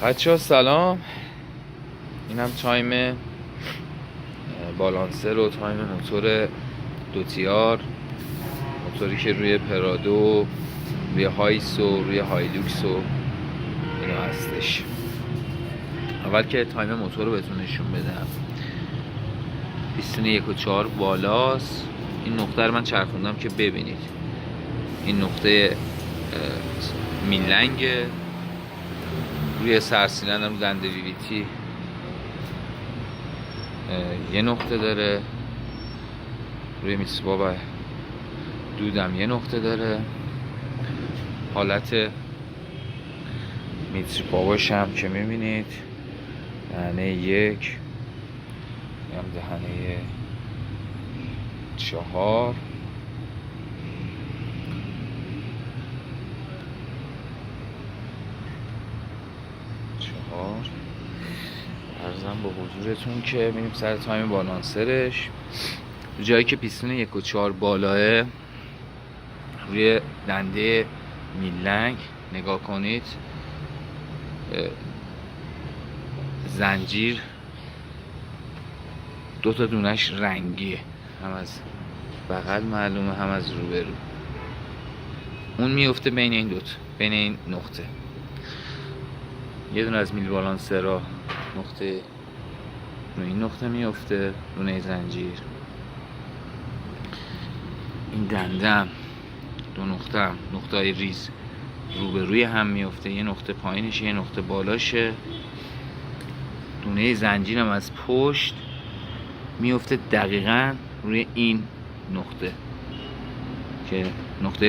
بچه‌ها سلام. اینم تایم بالانسر و تایم موتور دوتیار، موتوری که روی پرادو، روی هایس و روی هایلوکس و اینا هستش. اول که تایم موتور رو بهتون نشون بدم، پیستون 1 و 4 بالاست. این نقطه رو من چرخوندم که ببینید. این نقطه میلنگه، روی سرسیلندم رو دنده ویویتی یه نقطه داره، روی میسباب دودم یه نقطه داره. حالت میتری پاواش هم که میبینید، دهنه 1 هم دهنه 4 عرضم به حضورتون که میریم سر تایم بالانسرش. جایی که پیستون 1 و 4 بالاه، روی دنده میلنگ نگاه کنید، زنجیر 2 تا دونش رنگیه، هم از بغل معلومه هم از روبرو. اون میفته بین این دوتا، بین این نقطه. یه دونه از میل بالانسرها نقطه رو این نقطه میفته، دونه زنجیر. این دندم 2 نقطه هم نقطه های ریز روبروی هم میفته، یه نقطه پایینشه یه نقطه بالاشه. دونه زنجیر هم از پشت میفته دقیقاً روی این نقطه که نقطه